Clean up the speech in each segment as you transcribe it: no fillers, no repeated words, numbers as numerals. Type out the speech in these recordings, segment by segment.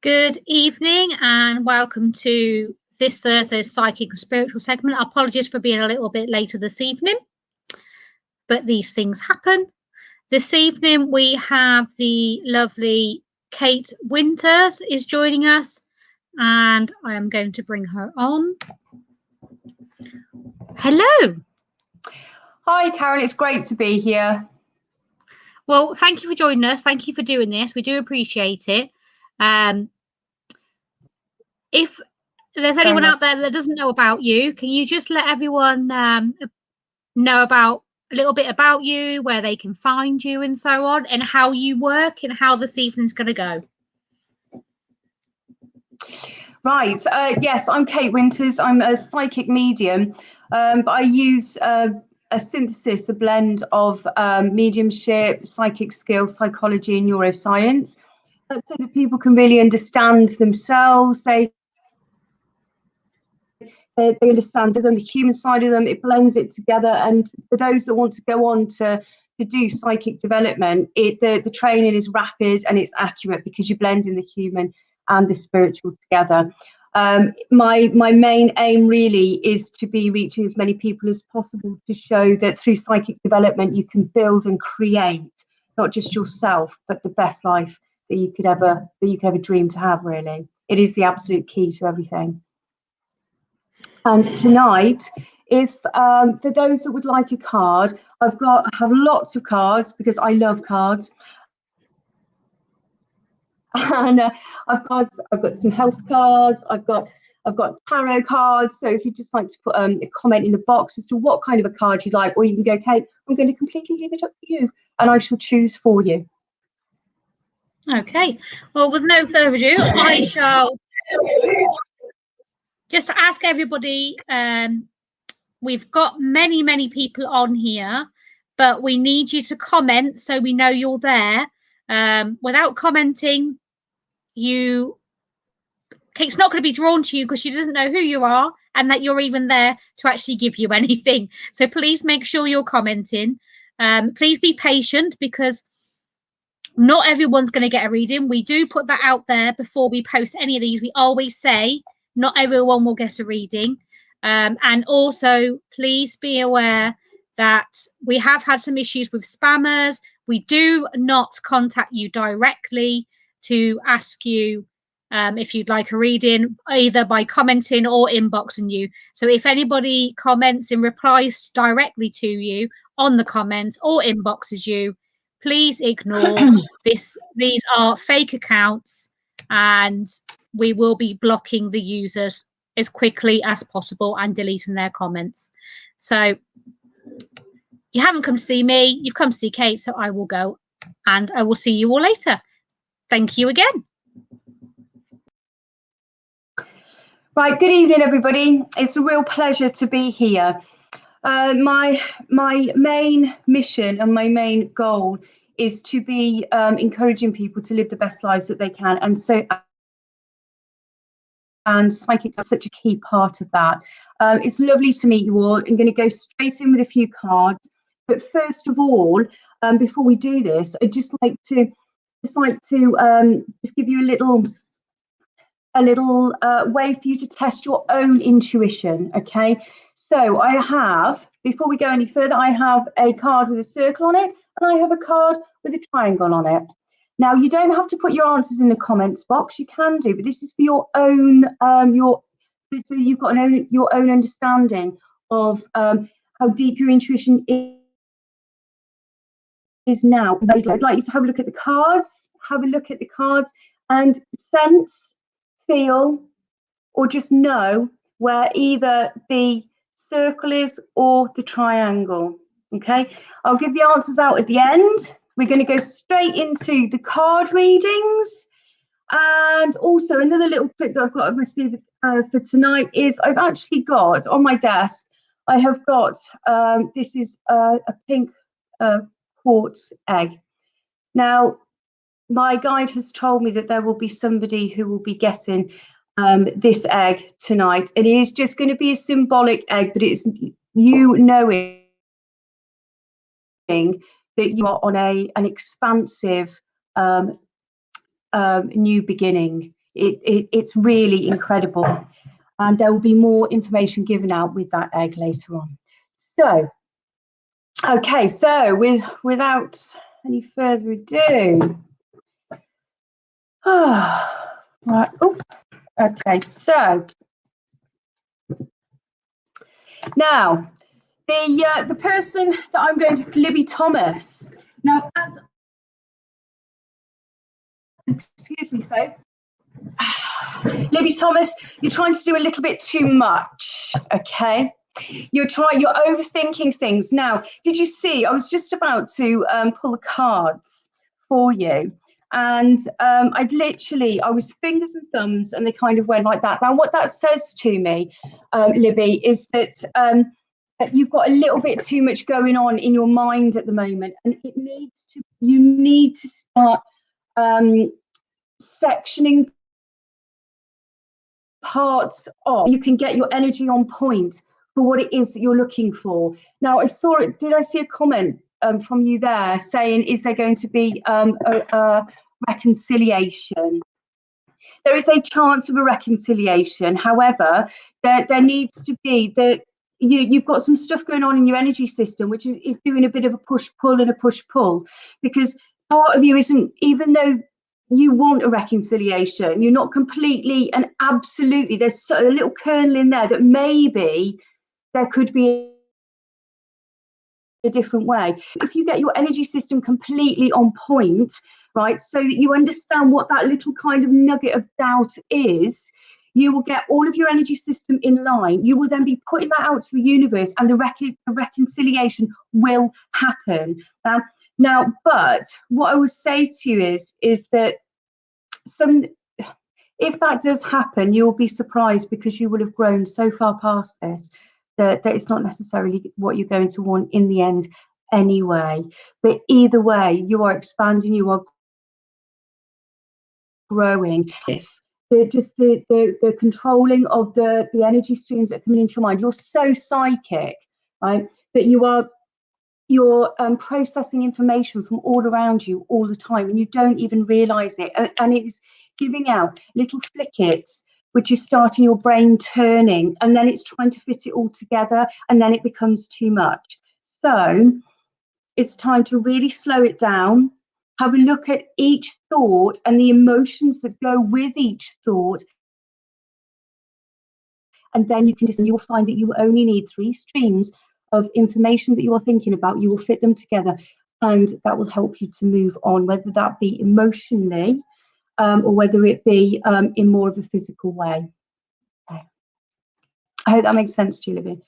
Good evening and welcome to this Thursday's Psychic and Spiritual segment. Apologies for being a little bit later this evening, but these things happen. This evening we have the lovely Kate Winters is joining us, and I am going to bring her on. Hello. Hi, Karen. It's great to be here. Well, thank you for joining us. Thank you for doing this. We do appreciate it. If there's anyone out there that doesn't know about you, can you just let everyone know about a little bit about you, where they can find you and so on, and how you work and how this evening's going to go? Right. Yes, I'm Kate Winters. I'm a psychic medium, but I use a synthesis, a blend of mediumship, psychic skills, psychology, and neuroscience, so that people can really understand themselves. They understand them, the human side of them. It blends it together. And for those that want to go on to do psychic development, the training is rapid and it's accurate because you blend in the human and the spiritual together. My main aim really is to be reaching as many people as possible, to show that through psychic development you can build and create not just yourself but the best life that you could ever dream to have. Really, it is the absolute key to everything. And tonight, if for those that would like a card, I have lots of cards because I love cards. And I've got some health cards. I've got tarot cards. So if you'd just like to put a comment in the box as to what kind of a card you'd like, or you can go, Kate, I'm going to completely leave it up to you, and I shall choose for you. Okay. Well, with no further ado, I shall just ask everybody. We've got many people on here, but we need you to comment so we know you're there. Without commenting, Kate's not going to be drawn to you because she doesn't know who you are and that you're even there to actually give you anything. So please make sure you're commenting. Please be patient because not everyone's going to get a reading. We do put that out there before we post any of these. We always say not everyone will get a reading. And also, please be aware that we have had some issues with spammers. We do not contact you directly to ask you if you'd like a reading, either by commenting or inboxing you. So if anybody comments and replies directly to you on the comments or inboxes you, please ignore this. These are fake accounts, and we will be blocking the users as quickly as possible and deleting their comments. So you haven't come to see me, you've come to see Kate, so I will go, and I will see you all later. Thank you again. Right, good evening, everybody. It's a real pleasure to be here. My main mission and my main goal is to be encouraging people to live the best lives that they can, and psychics are such a key part of that. It's lovely to meet you all. I'm going to go straight in with a few cards, but first of all, before we do this, I'd just like to give you a little way for you to test your own intuition. Okay, so I have, before we go any further, I have a card with a circle on it, and I have a card with a triangle on it. Now, you don't have to put your answers in the comments box. You can do, but this is for your own, so you've got your own understanding of how deep your intuition is now. I'd like you to have a look at the cards, and sense, feel, or just know where either the circle is or the triangle. Okay, I'll give the answers out at the end. We're going to go straight into the card readings. And also another little trick that I've got to receive for tonight is I've actually got on my desk, I have got, this is a pink quartz egg. Now, my guide has told me that there will be somebody who will be getting this egg tonight. It is just going to be a symbolic egg, but it's you knowing that you are on an expansive new beginning. It's really incredible. And there will be more information given out with that egg later on. So, okay, so without any further ado, right, oh, okay, so now the person that I'm going to, Libby Thomas. Now, excuse me, folks. Libby Thomas, you're trying to do a little bit too much, okay? You're overthinking things. Now, did you see, I was just about to pull the cards for you. And I was fingers and thumbs and they kind of went like that. Now, what that says to me, Libby, is that you've got a little bit too much going on in your mind at the moment. And you need to start sectioning parts off. You can get your energy on point for what it is that you're looking for. Now, I saw it. Did I see a comment from you there saying, is there going to be a reconciliation? There is a chance of a reconciliation. However, there needs to be you've got some stuff going on in your energy system, which is doing a bit of a push-pull and a push-pull, because part of you isn't, even though you want a reconciliation, you're not completely and absolutely, there's a little kernel in there that maybe there could be a different way. If you get your energy system completely on point, right, so that you understand what that little kind of nugget of doubt is, you will get all of your energy system in line. You will then be putting that out to the universe, and the reconciliation will happen. Now, but what I would say to you is that if that does happen, you will be surprised, because you will have grown so far past this that it's not necessarily what you're going to want in the end anyway. But either way, you are expanding, you are growing. If the controlling of the energy streams that are coming into your mind, you're so psychic, right, that you're processing information from all around you all the time, and you don't even realize it, and it's giving out little flickets, which is starting your brain turning, and then it's trying to fit it all together, and then it becomes too much. So it's time to really slow it down, have a look at each thought and the emotions that go with each thought, and then you'll find that you only need 3 streams of information that you are thinking about. You will fit them together, and that will help you to move on, whether that be emotionally or whether it be in more of a physical way. Okay. I hope that makes sense to you, Libby.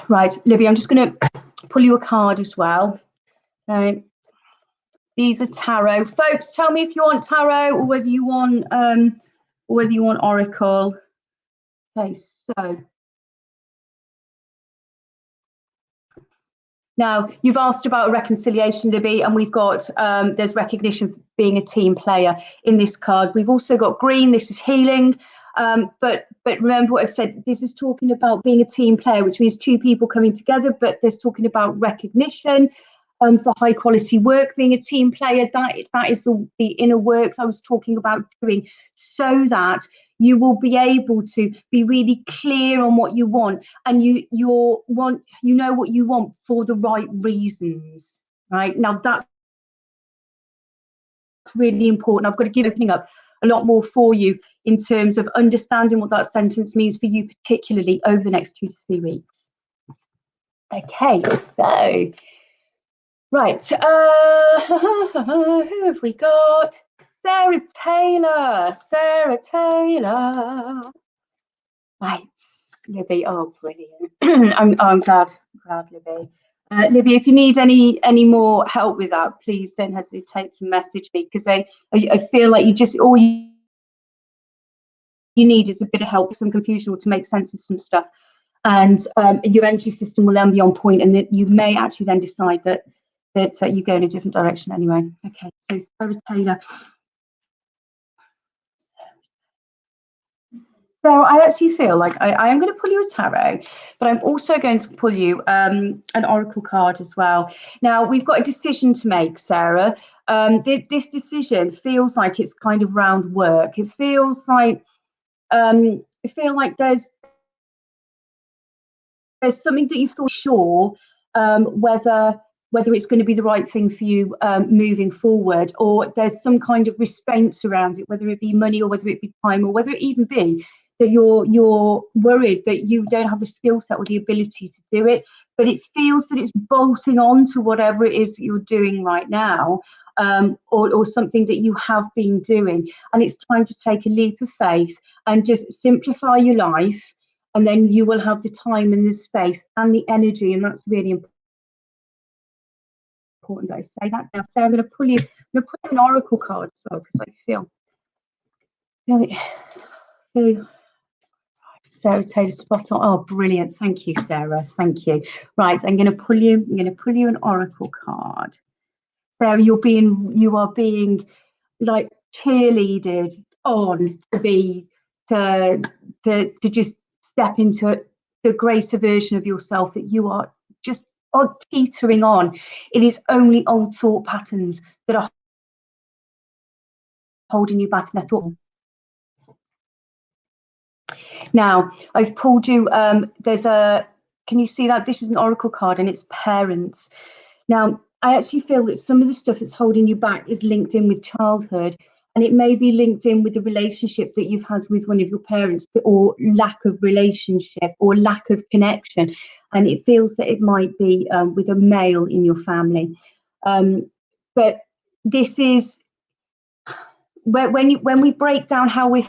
Right, Libby, I'm just going to pull you a card as well. Okay. These are tarot. Folks, tell me if you want tarot or whether you want oracle. Okay, so now you've asked about reconciliation, Libby, and we've got there's recognition for being a team player in this card. We've also got green. This is healing. But remember what I've said. This is talking about being a team player, which means 2 people coming together. But there's talking about recognition for high quality work. Being a team player, that is the inner work I was talking about doing, so that you will be able to be really clear on what you want, and you know what you want for the right reasons. Right now, that's really important. I've got to keep opening up a lot more for you in terms of understanding what that sentence means for you, particularly over the next 2 to 3 weeks. Okay, so right, who have we got? Sarah Taylor. Right, Libby. Oh, brilliant. I'm glad, Libby. Libby, if you need any more help with that, please don't hesitate to message me, because I feel like all you need is a bit of help, some confusion, or to make sense of some stuff, and your energy system will then be on point, and that you may actually then decide that you go in a different direction anyway. Okay, so Sarah Taylor. So I actually feel like I am going to pull you a tarot, but I'm also going to pull you an oracle card as well. Now we've got a decision to make, Sarah. This decision feels like it's kind of round work. It feels like there's something that you thought sure whether it's going to be the right thing for you moving forward, or there's some kind of restraints around it, whether it be money or whether it be time, or whether it even be that you're worried that you don't have the skill set or the ability to do it, but it feels that it's bolting on to whatever it is that you're doing right now, or something that you have been doing, and it's time to take a leap of faith and just simplify your life, and then you will have the time and the space and the energy, and that's really important that I say that now. So I'm going to pull an oracle card as well, because I feel Sarah Taylor spot on. Oh, brilliant! Thank you, Sarah. Thank you. Right, I'm going to pull you an oracle card. Sarah, you are being like cheerleaded on to just step into the greater version of yourself that you are just teetering on. It is only old thought patterns that are holding you back in their thought. Now, I've pulled you, can you see that? This is an oracle card and it's parents. Now, I actually feel that some of the stuff that's holding you back is linked in with childhood, and it may be linked in with the relationship that you've had with one of your parents, or lack of relationship or lack of connection. And it feels that it might be with a male in your family. But this is when we break down how we're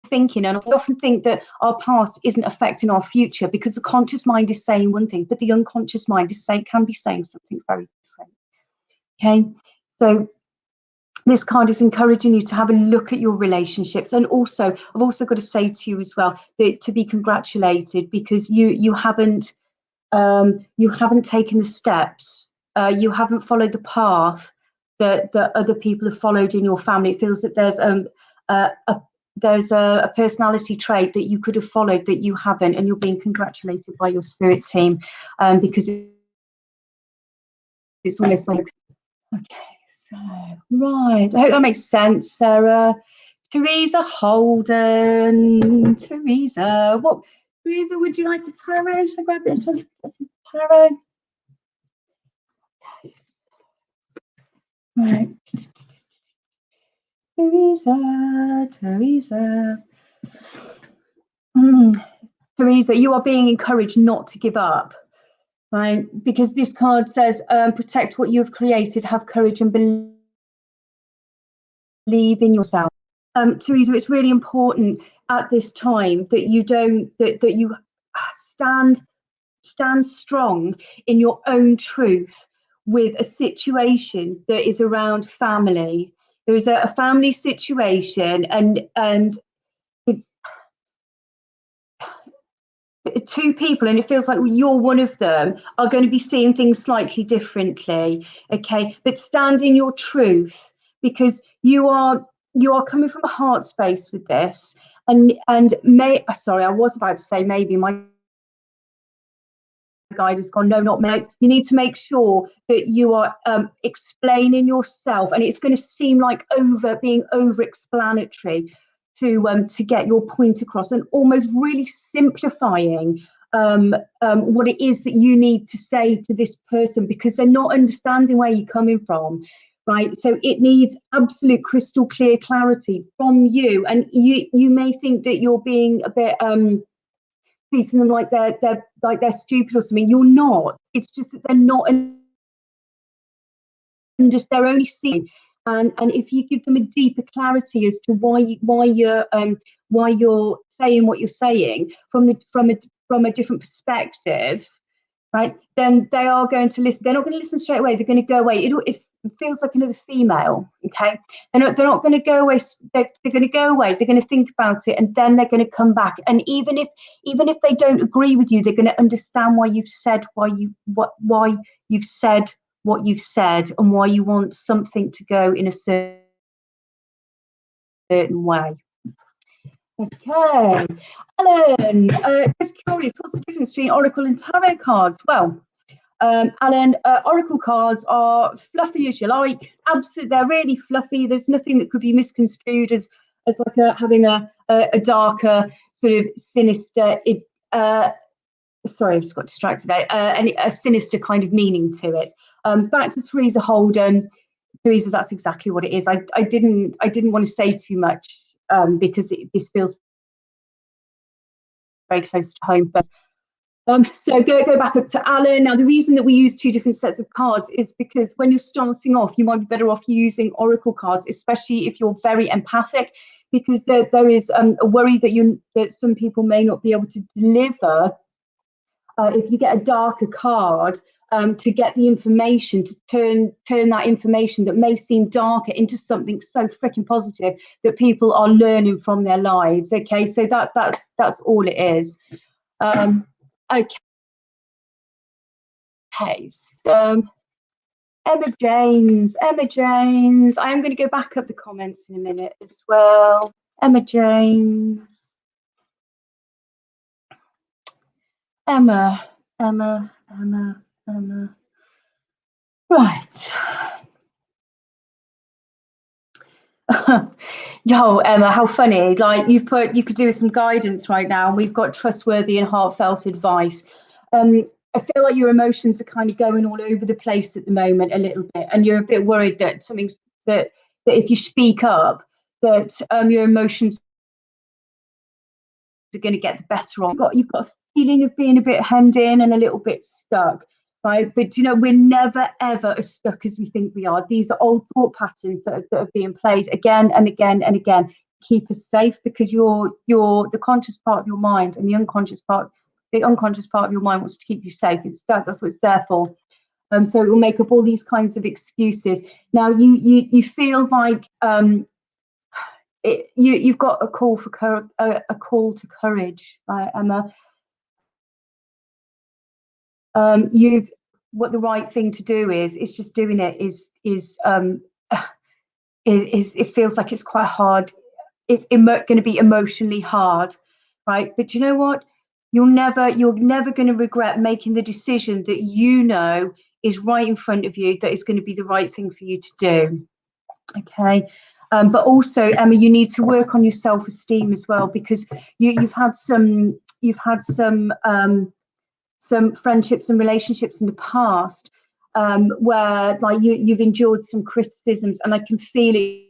thinking, and I often think that our past isn't affecting our future because the conscious mind is saying one thing, but the unconscious mind can be saying something very different. Okay, so this card is encouraging you to have a look at your relationships, and also I've also got to say to you as well that to be congratulated, because you haven't taken the steps, you haven't followed the path that other people have followed in your family. It feels that there's a personality trait that you could have followed that you haven't, and you're being congratulated by your spirit team, because it's almost like, okay, so right, I hope that makes sense, Sarah. Teresa Holden. Teresa, would you like a tarot? Should I grab it? Tarot. Right. Teresa. Teresa, you are being encouraged not to give up, right? Because this card says, protect what you have created, have courage and believe in yourself. Teresa, it's really important at this time that you stand strong in your own truth with a situation that is around family. There is a family situation, and it's two people, and it feels like you're one of them, are going to be seeing things slightly differently. Okay, but stand in your truth, because you are coming from a heart space with this, and sorry, I was about to say maybe my guide has gone, no, not me. You need to make sure that you are explaining yourself, and it's going to seem like being over explanatory to get your point across, and almost really simplifying what it is that you need to say to this person, because they're not understanding where you're coming from, right? So it needs absolute crystal clear clarity from you, and you may think that you're being a bit treating them like they're stupid or something. You're not. It's just that they're not, and just they're only seeing. And if you give them a deeper clarity as to why you're saying what you're saying from a different perspective, right? Then they are going to listen. They're not going to listen straight away. They're going to go away. It feels like another female. Okay, they're not going to go away. They're going to go away. They're going to think about it, and then they're going to come back. And even if they don't agree with you, they're going to understand why you've said why you've said what you've said, and why you want something to go in a certain way. Okay, Alan, just curious, what's the difference between Oracle and Tarot cards? Well, Alan, Oracle cards are fluffy as you like. Absolutely, they're really fluffy. There's nothing that could be misconstrued as like having a darker sort of sinister. Sorry, I just got distracted there. And a sinister kind of meaning to it. Back to Teresa Holden. Teresa, that's exactly what it is. I didn't want to say too much because this feels very close to home. But so go back up to Alan. Now, the reason that we use two different sets of cards is because when you're starting off, you might be better off using Oracle cards, especially if you're very empathic, because there is a worry that some people may not be able to deliver if you get a darker card. To get the information, to turn that information that may seem darker into something so freaking positive that people are learning from their lives. Okay, so that's all it is. Okay, so Emma James. I am going to go back up the comments in a minute as well. Emma James. Emma. Right. Yo, Emma, how funny. Like you could do some guidance right now. We've got trustworthy and heartfelt advice. I feel like your emotions are kind of going all over the place at the moment a little bit, and you're a bit worried that that if you speak up, that your emotions are going to get the better of. You've got a feeling of being a bit hemmed in and a little bit stuck, right? But you know, we're never ever as stuck as we think we are. These are old thought patterns that are being played again and again and again. Keep us safe, because you're the conscious part of your mind, and the unconscious part of your mind wants to keep you safe. That's what it's there for. So it will make up all these kinds of excuses. Now you feel like you've got a call to courage, Emma. What the right thing to do is just doing it is it feels like it's quite hard. It's going to be emotionally hard, right? But you know what? You're never going to regret making the decision that you know is right in front of you, that is going to be the right thing for you to do. Okay. But also, Emma, you need to work on your self-esteem as well, because you've had some friendships and relationships in the past where like you've endured some criticisms, and I can feel it.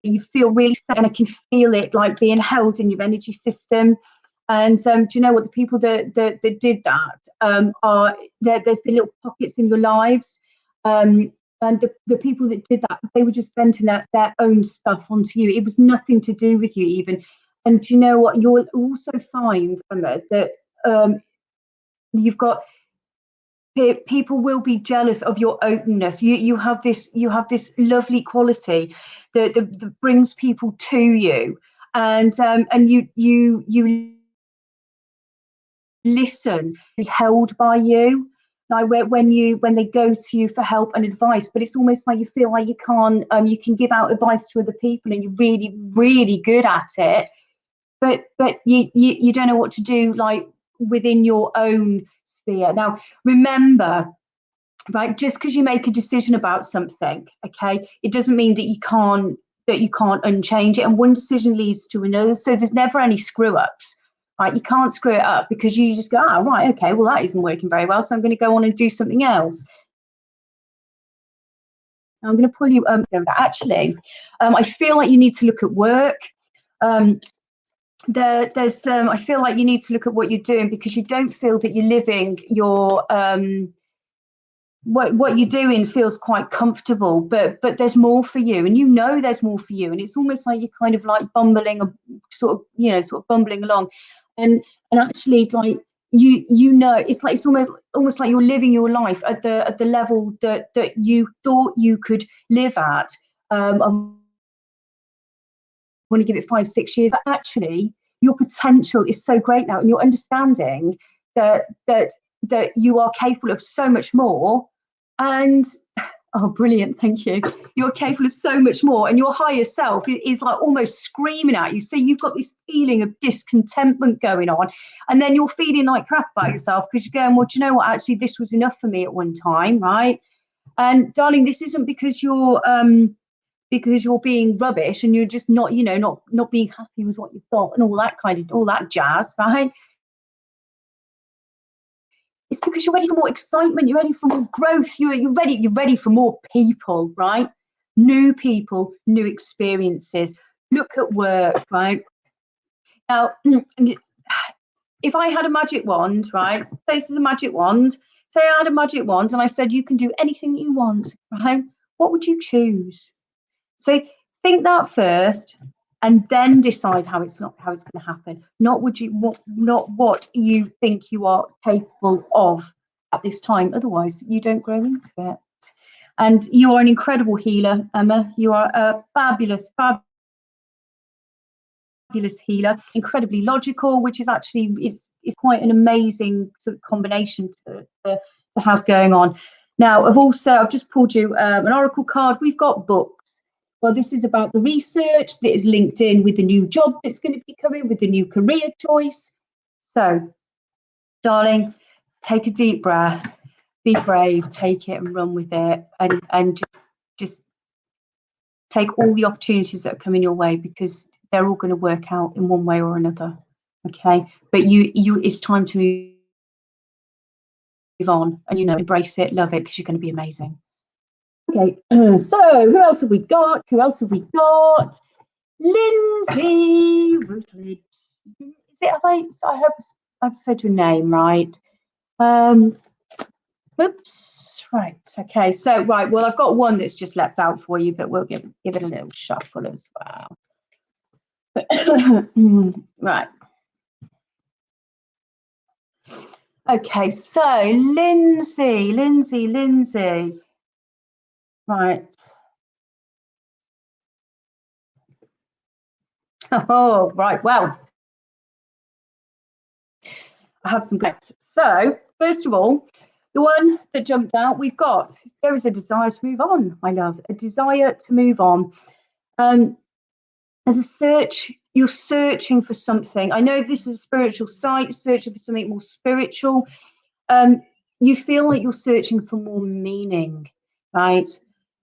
You feel really sad, and I can feel it like being held in your energy system. And do you know what? The people that did that are there's been little pockets in your lives. And the people that did that, they were just venting their own stuff onto you. It was nothing to do with you even. And do you know what? You'll also find, Emma, that you've got people will be jealous of your openness. You have this lovely quality that brings people to you, and you listen, be held by you. Like when they go to you for help and advice, but it's almost like you feel like you can't you can give out advice to other people, and you're really, really good at it, but you don't know what to do like within your own sphere. Now remember, right, just because you make a decision about something, okay, it doesn't mean that you can't unchange it, and one decision leads to another. So there's never any screw ups. Right, you can't screw it up, because you just go, oh, right, okay, well, that isn't working very well, so I'm going to go on and do something else. I'm going to pull you actually, I feel like you need to look at work. There's I feel like you need to look at what you're doing, because you don't feel that you're living your what you're doing feels quite comfortable, but there's more for you, and you know there's more for you, and it's almost like you're kind of like bumbling along, and actually like you know it's almost like you're living your life at the level that you thought you could live at. I want to give it 5-6 years, but actually your potential is so great now, and you're understanding that you are capable of so much more. And Oh, brilliant. Thank you. You're capable of so much more. And your higher self is like almost screaming at you. So you've got this feeling of discontentment going on. And then you're feeling like crap about yourself because you're going, well, do you know what? Actually, this was enough for me at one time, right? And darling, this isn't because you're being rubbish and you're just not, you know, not being happy with what you've got and all that jazz, right? It's because you're ready for more excitement, you're ready for more growth, you're ready for more people, right? New people, new experiences. Look at work, right? Now, if I had a magic wand, right? This is a magic wand. Say I had a magic wand and I said you can do anything you want, right? What would you choose? So think that first, and then decide how it's going to happen. Not what you think you are capable of at this time. Otherwise, you don't grow into it. And you are an incredible healer, Emma. You are a fabulous healer, incredibly logical, which is actually is quite an amazing sort of combination to have going on. Now, I've just pulled you an oracle card. We've got books. Well, this is about the research that is linked in with the new job that's going to be coming, with the new career choice. So, darling, take a deep breath, be brave, take it and run with it, and just take all the opportunities that are coming your way, because they're all going to work out in one way or another. Okay, but it's time to move on, and embrace it, love it, because you're going to be amazing. Okay, so who else have we got? Lindsay Rutledge. Is it? I hope I've said your name right. Oops. Right. Okay. So right. Well, I've got one that's just leapt out for you, but we'll give it a little shuffle as well. Right. Okay. So Lindsay. Right. Oh, right. Well, I have some facts. So, first of all, the one that jumped out, there is a desire to move on, my love, a desire to move on. As a search, you're searching for something. I know this is a spiritual site, searching for something more spiritual. You feel like you're searching for more meaning, right?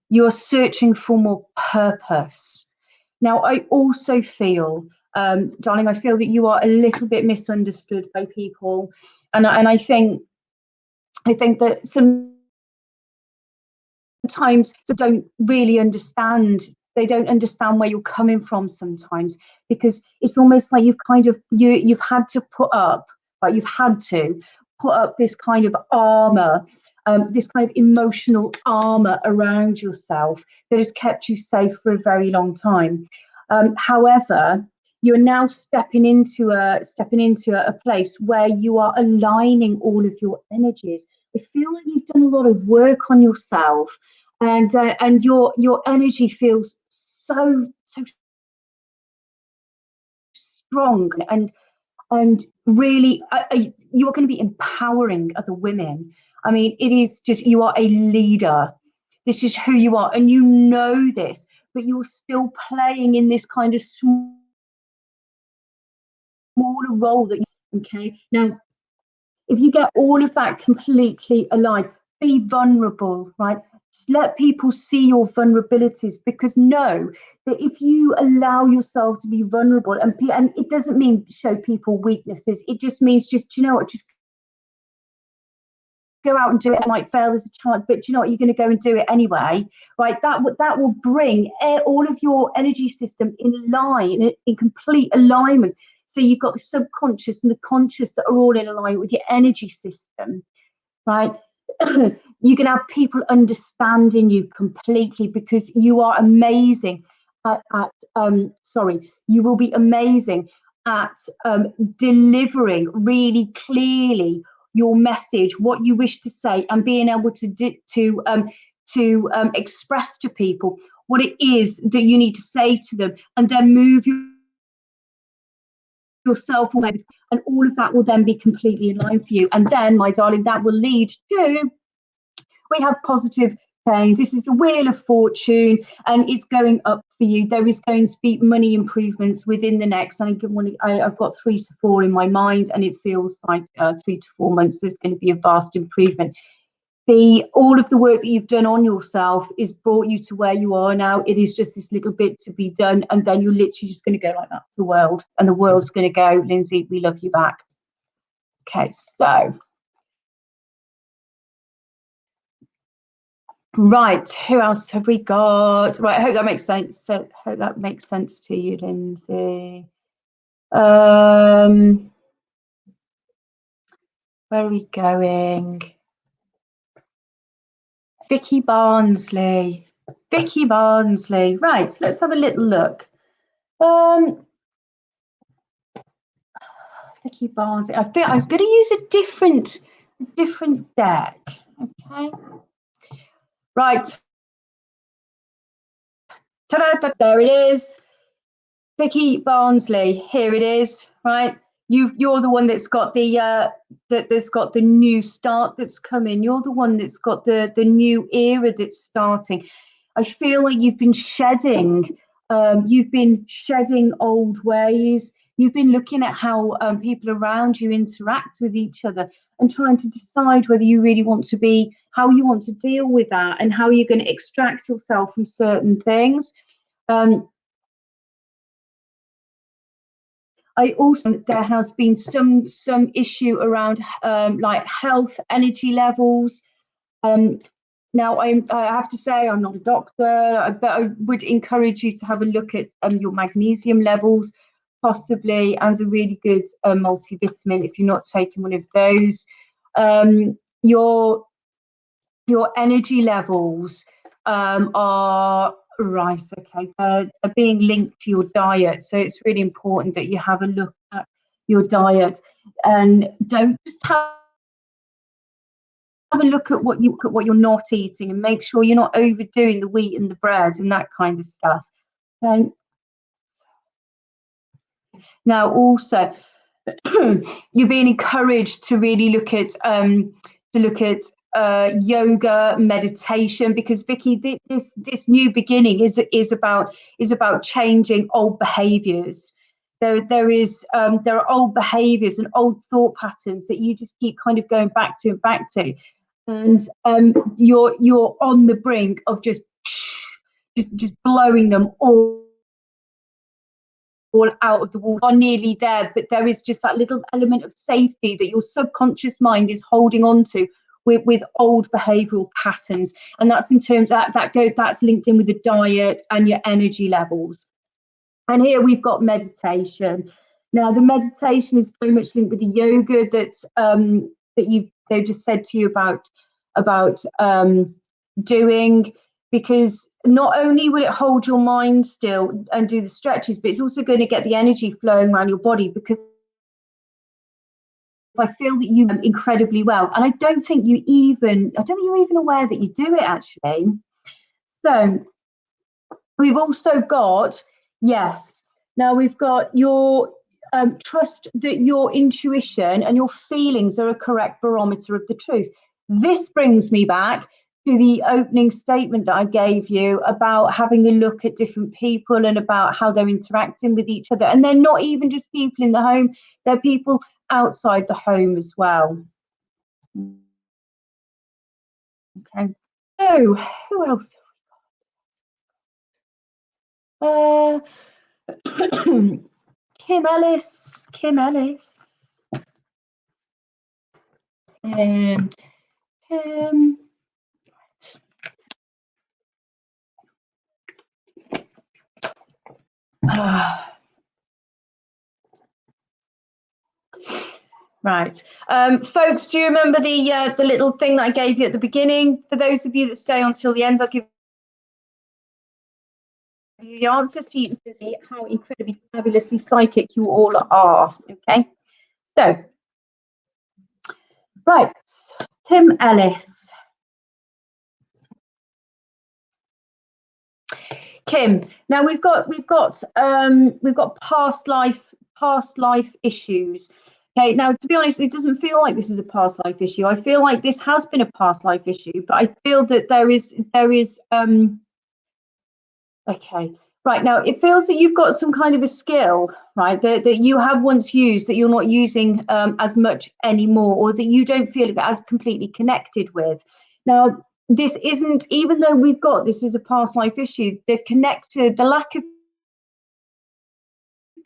You're searching for more purpose. Now, I also feel, darling, I feel that you are a little bit misunderstood by people, and I think that sometimes they don't really understand. They don't understand where you're coming from sometimes, because it's almost like you've had to put up this kind of armor, this kind of emotional armor around yourself that has kept you safe for a very long time. However, you're now stepping into a place where you are aligning all of your energies. I feel like you've done a lot of work on yourself, and your energy feels so strong, and really you are going to be empowering other women. I mean, it is just, you are a leader. This is who you are, and you know this, but you're still playing in this kind of smaller role okay. Now, if you get all of that completely aligned, be vulnerable, right? Let people see your vulnerabilities, because know that if you allow yourself to be vulnerable, and it doesn't mean show people weaknesses, it just means just go out and do it. It might fail, there's a chance, but you're going to go and do it anyway, right? That will bring all of your energy system in line, in complete alignment. So you've got the subconscious and the conscious that are all in alignment with your energy system, right? You can have people understanding you completely, because you are amazing you will be amazing at delivering really clearly your message, what you wish to say, and being able to express to people what it is that you need to say to them, and then move yourself away, and all of that will then be completely in line for you. And then, my darling, that will lead to, we have positive change. This is the Wheel of Fortune, and it's going up for you. There is going to be money improvements within the next, I've got 3 to 4 in my mind, and it feels like 3 to 4 months there's going to be a vast improvement. All of the work that you've done on yourself is brought you to where you are now. It is just this little bit to be done, and then you're literally just going to go like that to the world, and the world's going to go, Lindsay, we love you back. Okay, so right, who else have we got? Right, I hope that makes sense. I hope that makes sense to you, Lindsay. Where are we going? Vicky Barnsley. Vicky Barnsley. Right, let's have a little look. Vicky Barnsley. I think I'm going to use a different deck. Okay. Right. Ta-da, there it is. Vicky Barnsley. Here it is. Right. You're the one that's got that's got the new start that's coming. You're the one that's got the new era that's starting. I feel like you've been shedding old ways. You've been looking at how people around you interact with each other and trying to decide whether you really want to be, how you want to deal with that, and how you're going to extract yourself from certain things. I also, there has been some issue around like health, energy levels. Now, I have to say, I'm not a doctor, but I would encourage you to have a look at your magnesium levels, possibly, and a really good multivitamin if you're not taking one of those. Your energy levels are right, okay, are being linked to your diet, so it's really important that you have a look at your diet and don't just have a look at what you're not eating, and make sure you're not overdoing the wheat and the bread and that kind of stuff. Okay. Now, also, you're being encouraged to really look at yoga, meditation, because Vicky, this new beginning is about changing old behaviours. There are old behaviours and old thought patterns that you just keep kind of going back to, and you're on the brink of just blowing them all out of the water. Are nearly there, but there is just that little element of safety that your subconscious mind is holding on to with old behavioral patterns, and that's in terms that's linked in with the diet and your energy levels. And here we've got meditation. Now, the meditation is very much linked with the yoga that they've just said to you about doing, because not only will it hold your mind still and do the stretches, but it's also going to get the energy flowing around your body, because I feel that you do incredibly well. And I don't think you're even aware that you do it, actually. So we've also got, yes, now we've got your trust that your intuition and your feelings are a correct barometer of the truth. This brings me back to the opening statement that I gave you about having a look at different people and about how they're interacting with each other. And they're not even just people in the home, they're people outside the home as well. Okay. So who else? Kim Ellis. And right, folks, do you remember the little thing that I gave you at the beginning? For those of you that stay until the end, I'll give you the answer so you can see how incredibly fabulously psychic you all are. Okay, so right, Kim Ellis. Kim, now we've got past life issues. Okay, now to be honest, it doesn't feel like this is a past life issue. I feel like this has been a past life issue, but I feel that there is okay, right, now it feels that you've got some kind of a skill, right, that you have once used that you're not using as much anymore, or that you don't feel as completely connected with. Now, this isn't, even though we've got this is a past life issue, the lack of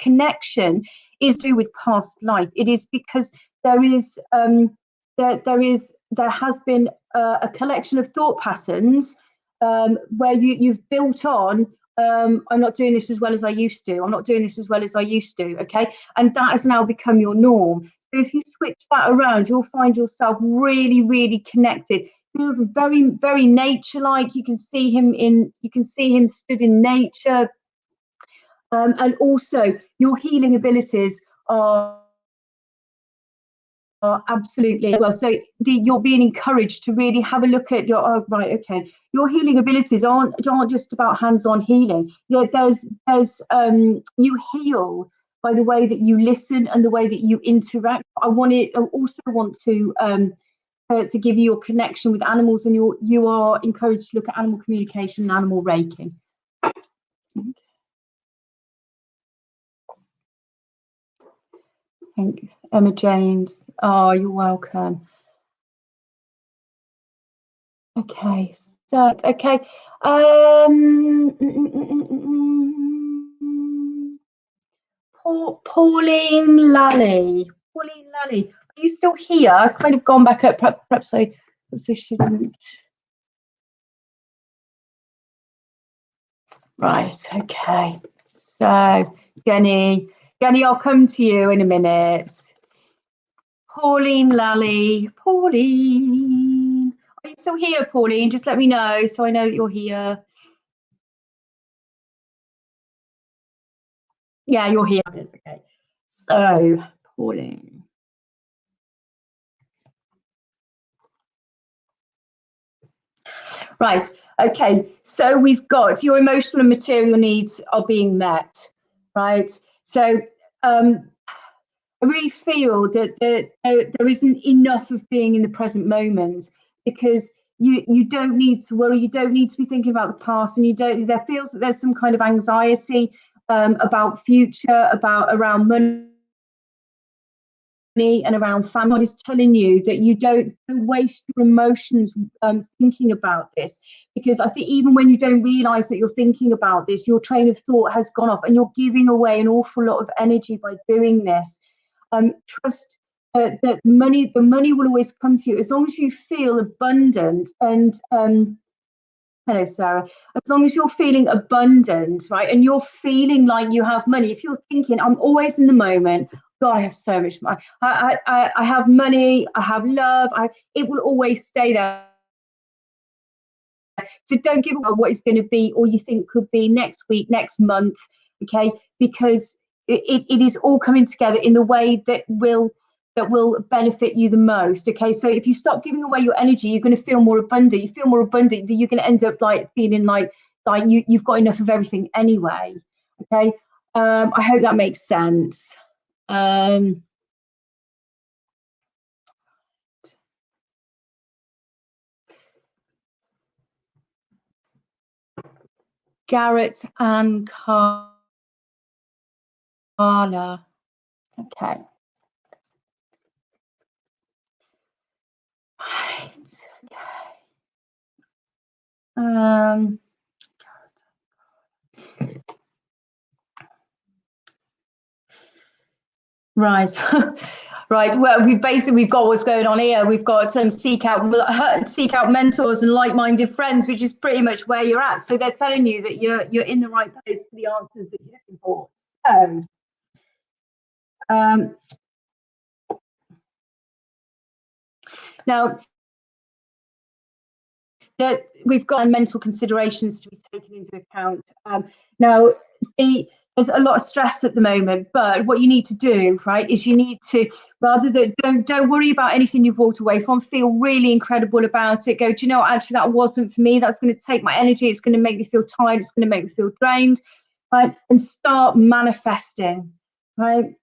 connection is to do with past life. It is because there has been a collection of thought patterns where you've built on, I'm not doing this as well as I used to. I'm not doing this as well as I used to. Okay, and that has now become your norm. So if you switch that around, you'll find yourself really, really connected. Feels very, very nature-like. You can see him stood in nature. And also, your healing abilities are absolutely well. So you're being encouraged to really have a look at your. Oh, right, okay. Your healing abilities aren't just about hands-on healing. Yeah, there's you heal by the way that you listen and the way that you interact. I also want to give you your connection with animals, and you are encouraged to look at animal communication and animal reiki. Thank you, Emma James. Oh, you're welcome. Okay, so okay. Pauline Lally. Pauline Lally, are you still here? I've kind of gone back up. Perhaps I shouldn't. Right. Okay. So, Jenny, I'll come to you in a minute. Pauline Lally. Pauline. Are you still here, Pauline? Just let me know so I know that you're here. Yeah, you're here. It's okay. So, Pauline. Right. Okay. So we've got your emotional and material needs are being met. Right. So I really feel that there isn't enough of being in the present moment, because you don't need to worry, you don't need to be thinking about the past, and there feels that there's some kind of anxiety about future, around money and around family. God is telling you that you don't waste your emotions thinking about this, because I think even when you don't realize that you're thinking about this, your train of thought has gone off and you're giving away an awful lot of energy by doing this. Trust that the money will always come to you as long as you feel abundant. And hello, Sarah. As long as you're feeling abundant, right, and you're feeling like you have money. If you're thinking, I'm always in the moment, God, I have so much money. I have money. I have love. It will always stay there. So don't give away what is going to be, or you think could be next week, next month, okay? Because it is all coming together in the way that will benefit you the most. Okay, so if you stop giving away your energy, you're going to feel more abundant. You feel more abundant, you're going to end up like feeling like you've got enough of everything anyway. Okay, I hope that makes sense. Garrett and Carla. Okay. Right. Right. Right. Well, we've got what's going on here. We've got seek out mentors and like-minded friends, which is pretty much where you're at. So they're telling you that you're in the right place for the answers that you're looking for. So now that we've got mental considerations to be taken into account. Now there's a lot of stress at the moment, but what you need to do, right, is you need to, rather than don't worry about anything you've walked away from, feel really incredible about it. Go, do you know what, actually that wasn't for me, that's going to take my energy, it's going to make me feel tired, it's going to make me feel drained, right? And start manifesting, right?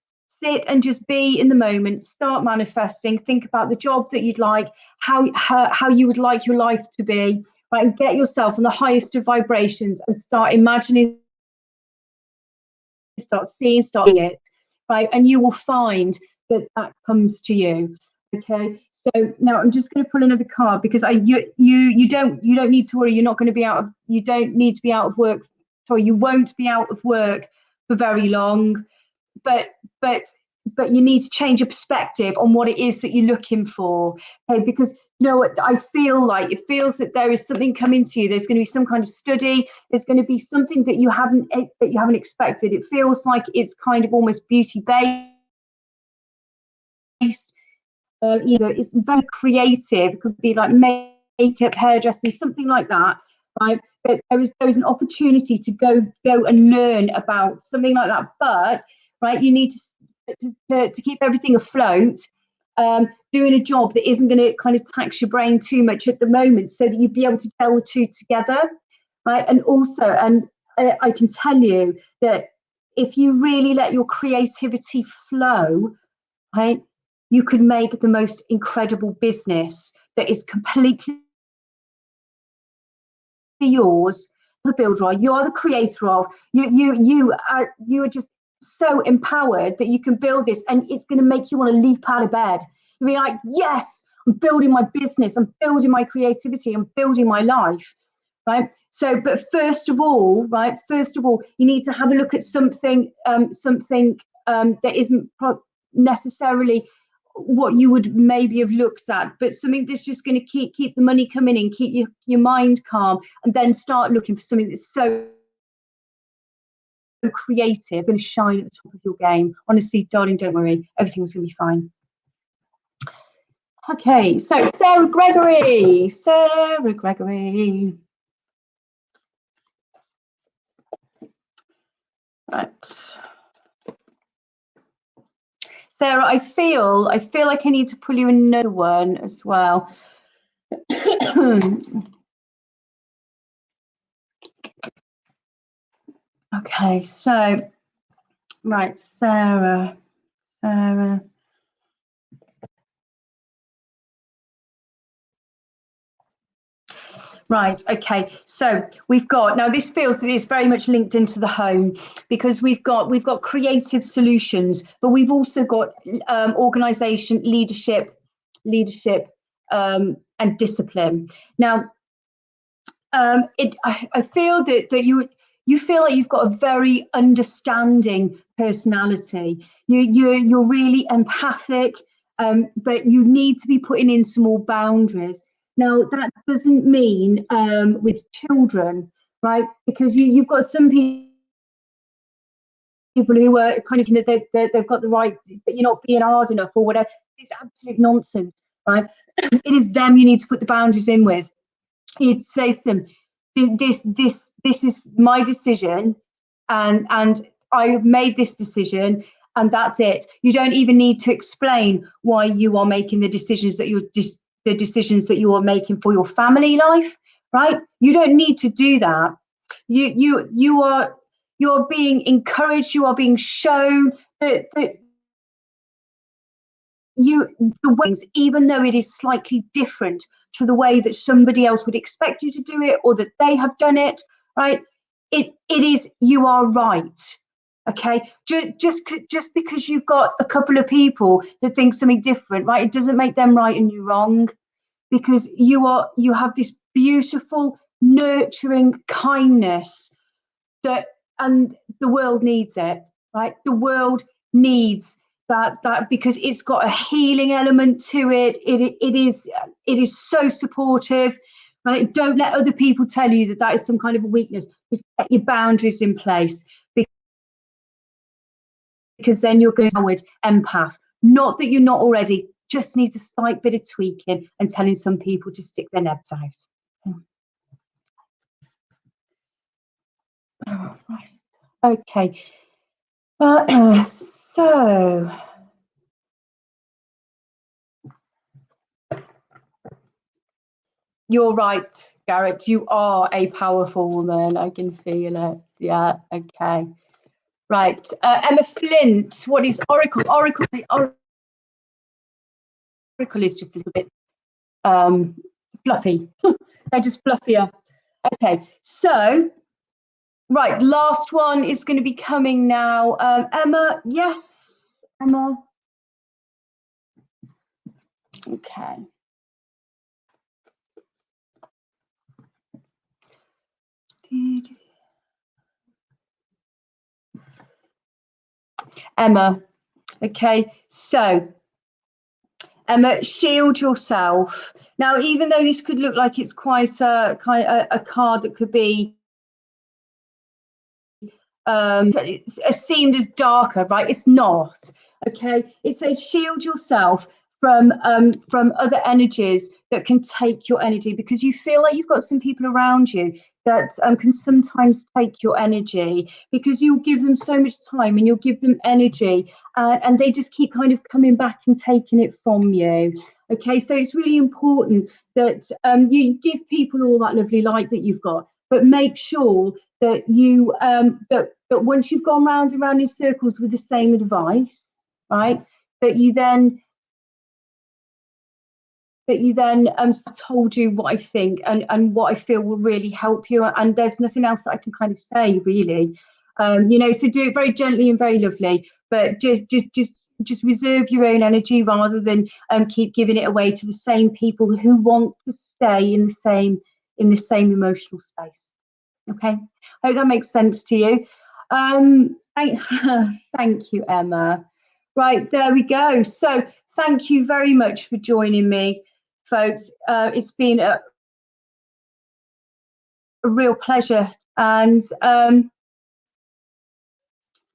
sit and just be in the moment, start manifesting, think about the job that you'd like, how you would like your life to be, right? And get yourself on the highest of vibrations and start imagining, start seeing it, right? And you will find that that comes to you. Okay. So now I'm just going to pull another card because you don't need to worry. You're not going to be out of, you don't need to be out of work. Sorry, you won't be out of work for very long, but you need to change your perspective on what it is that you're looking for. Okay, because you know what, I feel like it feels that there is something coming to you. There's going to be some kind of study. There's going to be something that you haven't expected. It feels like it's kind of almost beauty based. You know, it's very creative. It could be like makeup, hairdressing, something like that, right? But there is an opportunity to go and learn about something like that. But right, you need to keep everything afloat. Doing a job that isn't going to kind of tax your brain too much at the moment, so that you'd be able to gel the two together, right? And also, I can tell you that if you really let your creativity flow, right, you could make the most incredible business that is completely yours. The builder, you are the creator of. You are just so empowered that you can build this, and it's going to make you want to leap out of bed. You'll be like, yes, I'm building my business, I'm building my creativity, I'm building my life, right? So, but first of all, you need to have a look at something that isn't necessarily what you would maybe have looked at, but something that's just going to keep the money coming in, keep your mind calm, and then start looking for something that's so creative and shine at the top of your game. Honestly, darling, don't worry, everything's going to be fine. Okay, so Sarah Gregory. Right. Sarah, I feel like I need to pull you another one as well. Okay, so right, Sarah. Right, okay, so we've got, now this feels that it's very much linked into the home, because we've got creative solutions, but we've also got organisation, leadership, and discipline. Now, I feel that you feel like you've got a very understanding personality. You're really empathic, but you need to be putting in some more boundaries. Now, that doesn't mean with children, right? Because you've got some people who are kind of, you know, they've got the right, but you're not being hard enough or whatever. It's absolute nonsense, right? It is them you need to put the boundaries in with. You'd say to them, this is my decision, and I have made this decision, and that's it. You don't even need to explain why you are making the decisions that you are making for your family life, right? You don't need to do that. You are being encouraged. You are being shown that the ways, even though it is slightly different to the way that somebody else would expect you to do it, or that they have done it, right? It is, you are right. Okay, just because you've got a couple of people that think something different, right? It doesn't make them right and you wrong, because you have this beautiful, nurturing kindness and the world needs it, right? The world needs that because it's got a healing element to it. It is so supportive, right? Don't let other people tell you that is some kind of a weakness. Just get your boundaries in place, because then you're going forward empath. Not that you're not already, just need a slight bit of tweaking and telling some people to stick their nebs out. Oh, right. Okay. So you're right, Garrett. You are a powerful woman. I can feel it. Yeah. Okay. Right, Emma Flint, what is Oracle? Oracle is just a little bit fluffy. They're just fluffier. Okay, so, right, last one is going to be coming now. Emma, yes, Emma. Okay. Emma, okay, so Emma, shield yourself. Now, even though this could look like it's quite a card that could be it's seemed as darker, right? It's not. Okay, it says shield yourself from other energies that can take your energy, because you feel like you've got some people around you that can sometimes take your energy, because you give them so much time and you'll give them energy, and they just keep kind of coming back and taking it from you. Okay, so it's really important that you give people all that lovely light that you've got, but make sure that you that once you've gone round and round in circles with the same advice, right, that you then told you what I think and what I feel will really help you, and there's nothing else that I can kind of say really. You know, so do it very gently and very lovely, but just reserve your own energy rather than keep giving it away to the same people who want to stay in the same emotional space. Okay, I hope that makes sense to you. Thank you, Emma. Right, there we go. So thank you very much for joining me, folks. It's been a real pleasure, and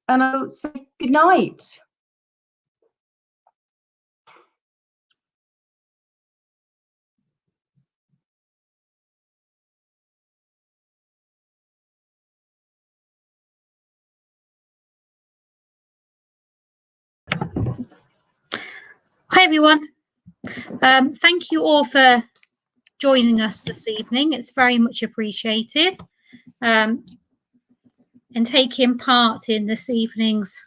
I'll say good night. Hi everyone. Thank you all for joining us this evening. It's very much appreciated, and taking part in this evening's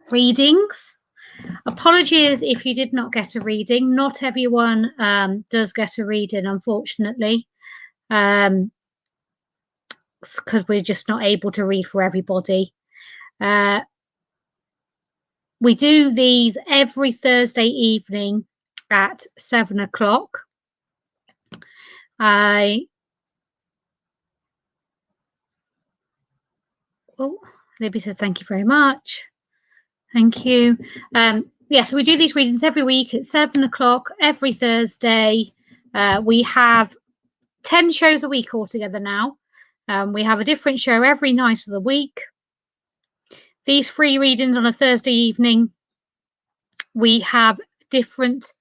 readings. Apologies if you did not get a reading. Not everyone does get a reading, unfortunately, because we're just not able to read for everybody. We do these every Thursday evening at 7 o'clock. Libby said thank you very much. Thank you. So we do these readings every week at 7 o'clock every Thursday. We have 10 shows a week altogether now. We have a different show every night of the week. These free readings on a Thursday evening, we have different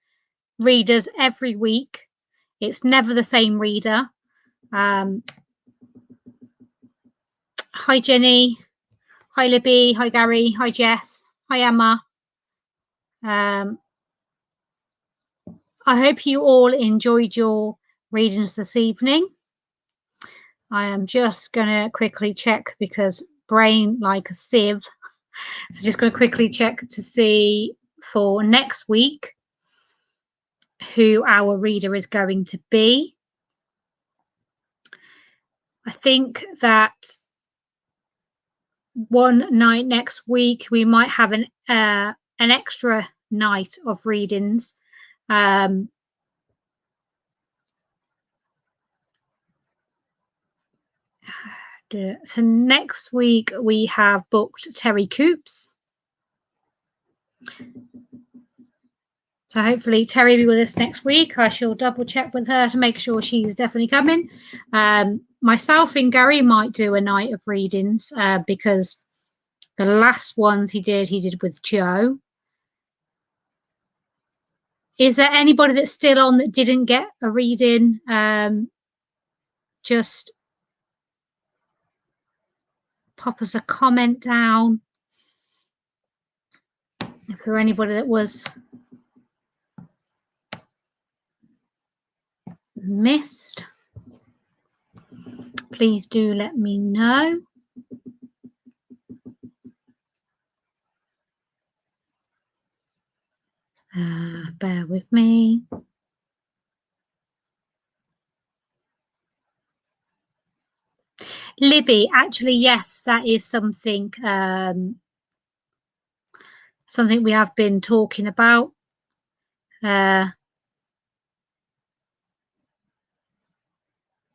readers every week. It's never the same reader. Hi Jenny, hi Libby, hi Gary, hi Jess, hi Emma. I hope you all enjoyed your readings this evening. I am just going to quickly check, because brain like a sieve. So just going to quickly check to see for next week who our reader is going to be. I think that one night next week we might have an extra night of readings. So next week we have booked Terry Coops. So hopefully Terry will be with us next week. I shall double check with her to make sure she's definitely coming. Myself and Gary might do a night of readings, because the last ones he did with Joe. Is there anybody that's still on that didn't get a reading? Just pop us a comment down if there anybody that was missed. Please do let me know. Bear with me. Libby, actually, yes, that is something something we have been talking about. That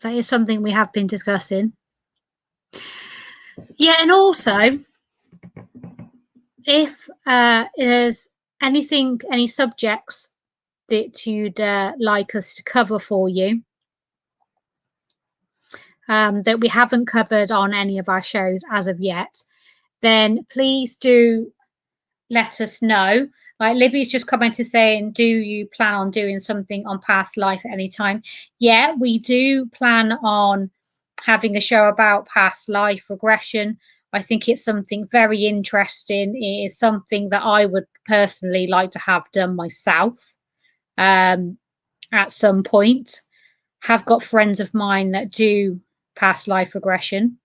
is something we have been discussing. Yeah, and also, if there's anything, any subjects that you'd like us to cover for you, that we haven't covered on any of our shows as of yet, then please do let us know. Like Libby's just commented saying, do you plan on doing something on past life at any time? Yeah, we do plan on having a show about past life regression. I think it's something very interesting. It is something that I would personally like to have done myself at some point. Have got friends of mine that do past life regression.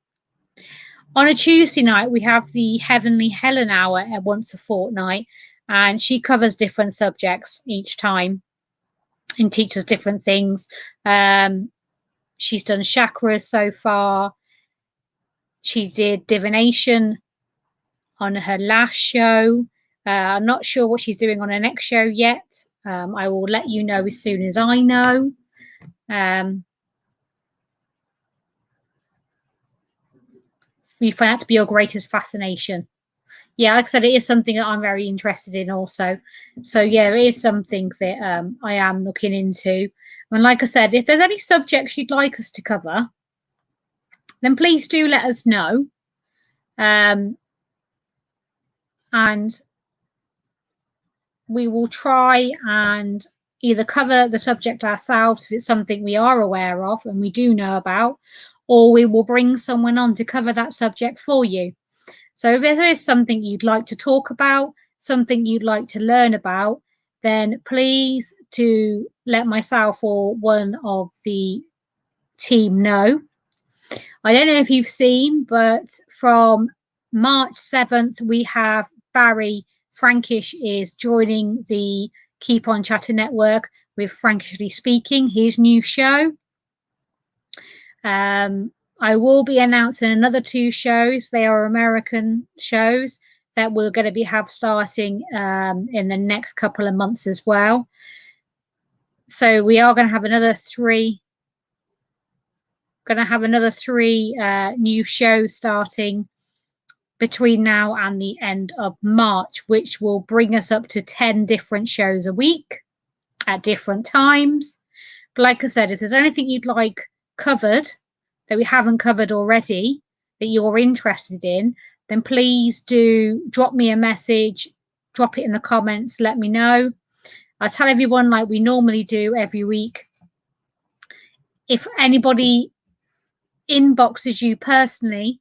On a Tuesday night, we have the Heavenly Helen Hour at once a fortnight, and she covers different subjects each time and teaches different things. She's done chakras so far. She did divination on her last show. I'm not sure what she's doing on her next show yet. I will let you know as soon as I know. We find that to be your greatest fascination. Yeah, like I said, it is something that I'm very interested in also. So yeah, it is something that I am looking into. And like I said, if there's any subjects you'd like us to cover, then please do let us know. And we will try and either cover the subject ourselves if it's something we are aware of and we do know about, or we will bring someone on to cover that subject for you. So if there is something you'd like to talk about, something you'd like to learn about, then please do let myself or one of the team know. I don't know if you've seen, but from March 7th, we have Barry Frankish is joining the Keep On Chatter network with Frankishly Speaking, his new show. I will be announcing another 2 shows. They are American shows that we're going to have starting in the next couple of months as well. So we are going to have another 3. Going to have another 3 new shows starting between now and the end of March, which will bring us up to 10 different shows a week at different times. But like I said, if there's anything you'd like covered that we haven't covered already that you're interested in, then please do drop me a message, drop it in the comments, let me know. I tell everyone, like we normally do every week, if anybody inboxes you personally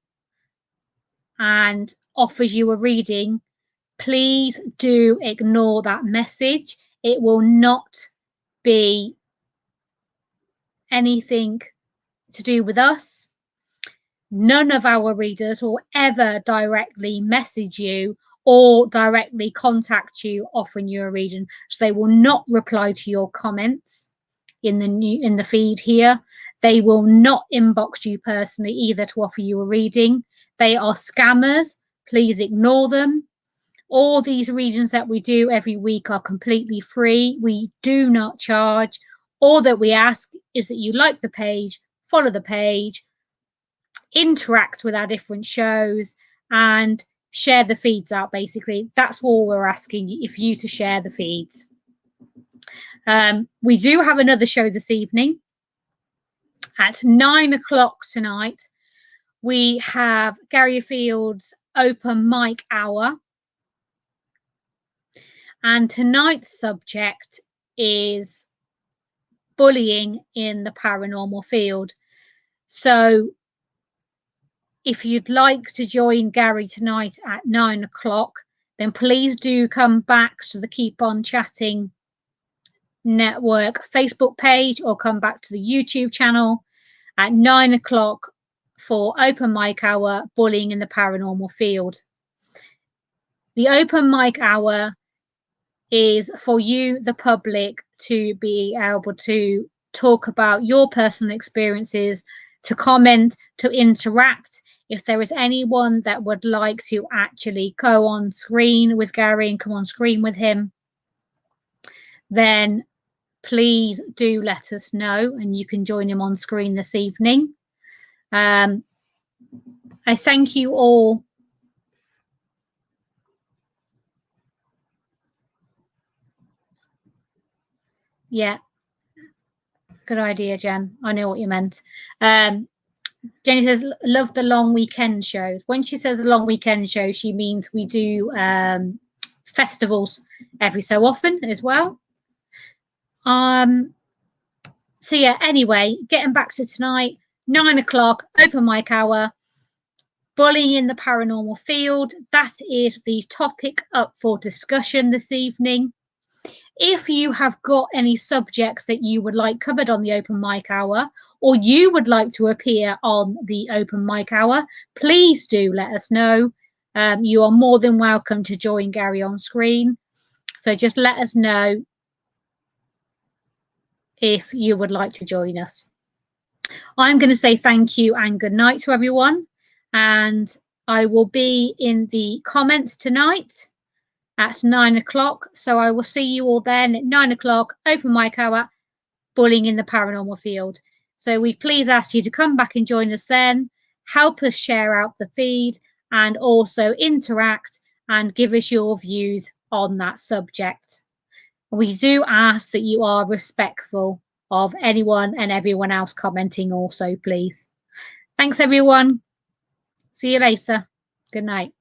and offers you a reading, please do ignore that message. It will not be anything to do with us. None of our readers will ever directly message you or directly contact you offering you a reading. So they will not reply to your comments in the feed here. They will not inbox you personally either to offer you a reading. They are scammers. Please ignore them. All these readings that we do every week are completely free. We do not charge. All that we ask is that you like the page, follow the page, interact with our different shows, and share the feeds out. Basically, that's all we're asking if you to share the feeds. We do have another show this evening at 9 o'clock tonight. We have Gary Field's open mic hour, and tonight's subject is bullying in the paranormal field. So if you'd like to join Gary tonight at 9 o'clock, then please do come back to the Keep On Chatting Network Facebook page or come back to the YouTube channel at 9 o'clock for open mic hour, bullying in the paranormal field. The open mic hour is for you, the public, to be able to talk about your personal experiences, to comment, to interact. If there is anyone that would like to actually go on screen with Gary and come on screen with him, then please do let us know and you can join him on screen this evening. I thank you all. Yeah, good idea, Jen. I know what you meant. Jenny says, love the long weekend shows. When she says the long weekend show, she means we do festivals every so often as well. So yeah, anyway, getting back to tonight, 9 o'clock, open mic hour, bullying in the paranormal field. That is the topic up for discussion this evening. If you have got any subjects that you would like covered on the open mic hour, or you would like to appear on the open mic hour, please do let us know. You are more than welcome to join Gary on screen. So just let us know if you would like to join us. I'm going to say thank you and good night to everyone. And I will be in the comments tonight at 9 o'clock. So I will see you all then at 9 o'clock, open mic hour, bullying in the paranormal field. So we please ask you to come back and join us then, help us share out the feed and also interact and give us your views on that subject. We do ask that you are respectful of anyone and everyone else commenting also, please. Thanks, everyone. See you later. Good night.